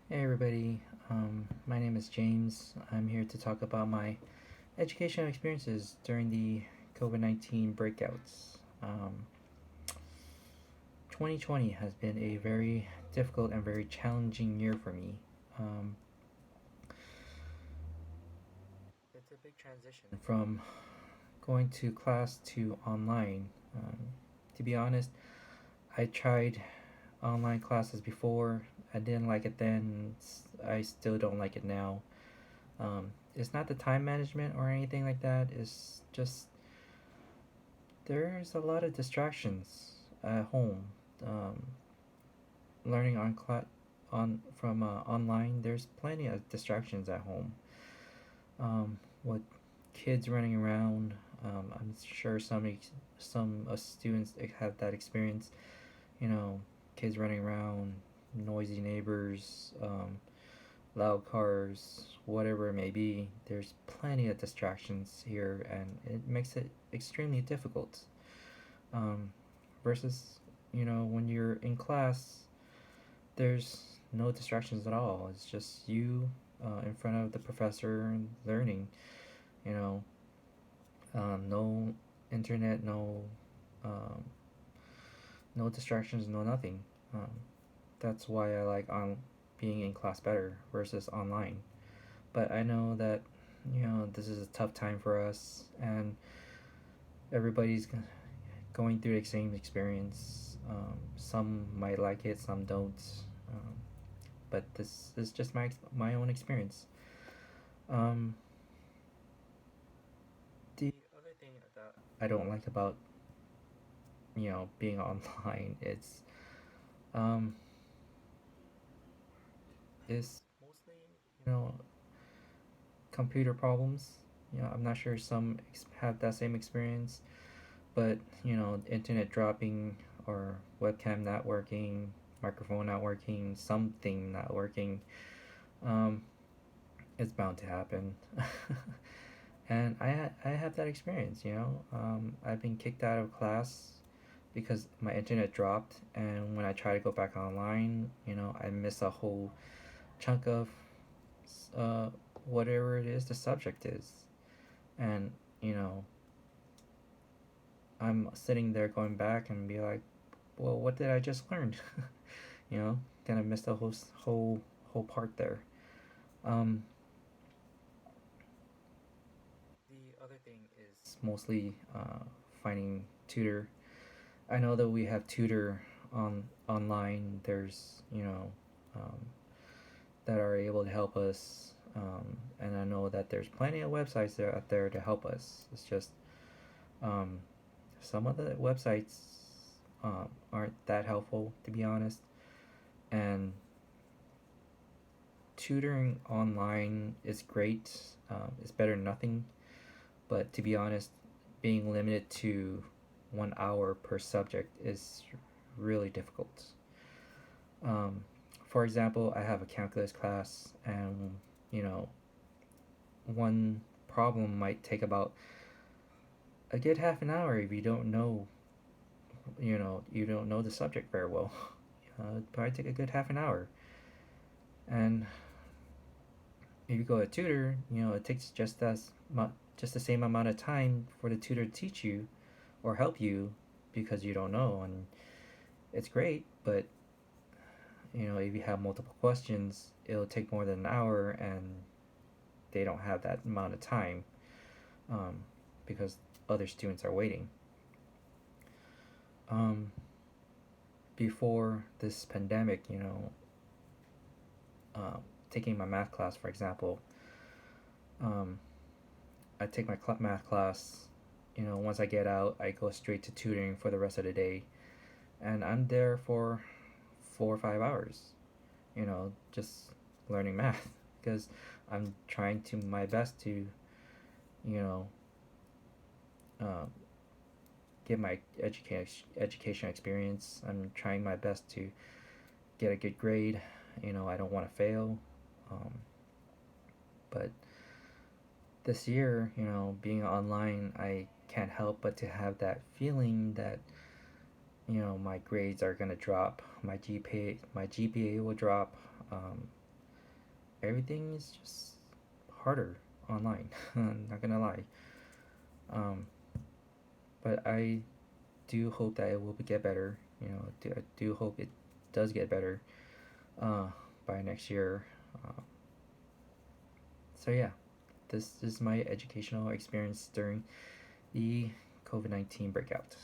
Hey everybody, my name is James. I'm here to talk about my educational experiences during the COVID 19 breakouts. 2020 has been a very difficult and very challenging year for me. Um, it's a big transition from going to class to online. To be honest, I tried online classes before. I didn't like it then. I still don't like it now. It's not the time management or anything like that. It's just there's a lot of distractions at home. Um, Learning on from online, there's plenty of distractions at home. With kids running around, I'm sure some students have that experience. You know, kids running around, noisy neighbors, loud cars, whatever it may be, there's plenty of distractions here, and it makes it extremely difficult. Um, Versus, when you're in class, there's no distractions at all. It's just you in front of the professor learning. You know, no internet, um, no distractions, no nothing. Um, that's why I like on being in class better versus online. But I know that this is a tough time for us, and everybody's going through the same experience. Some might like it, some don't. Um, but this is just my own experience. Um, the other thing that I don't like about being online um, is mostly you know computer problems. I'm not sure some have that same experience, but internet dropping or webcam not working, microphone not working, something not working. Um, it's bound to happen. And I have that experience. I've been kicked out of class because my internet dropped, and when I try to go back online, I miss a whole chunk of uh, whatever it is the subject is, and you know I'm sitting there going back and be like, well, what did I just learn? you know, kind of missed the whole part there. Um, the other thing is mostly finding tutor. I know that we have tutor online. There's um, that are able to help us, and I know that there's plenty of websites there out there to help us. It's just um, some of the websites aren't that helpful, to be honest, and tutoring online is great. It's better than nothing, but to be honest, being limited to 1 hour per subject is really difficult. Um, for example, I have a calculus class, and you know, one problem might take about a good half an hour if you don't know, you don't know the subject very well. It'd probably take a good half an hour. And if you go to a tutor, it takes just the same amount of time for the tutor to teach you or help you because you don't know, and it's great. But if you have multiple questions, it'll take more than an hour, and they don't have that amount of time um, because other students are waiting. Um, Before this pandemic, taking my math class, for example, um, I take my math class. Once I get out, I go straight to tutoring for the rest of the day, and I'm there for 4 or 5 hours. Just learning math because I'm trying to my best to, you know, uh, get my education experience. I'm trying my best to get a good grade. I don't want to fail. Um, but this year, being online, I can't help but to have that feeling that my grades are gonna drop, my GPA will drop. everything is just harder online. Not gonna lie. Um, but I do hope that it will get better. I do hope it does get better uh, by next year. Uh, so yeah, this is my educational experience during the COVID-19 breakout.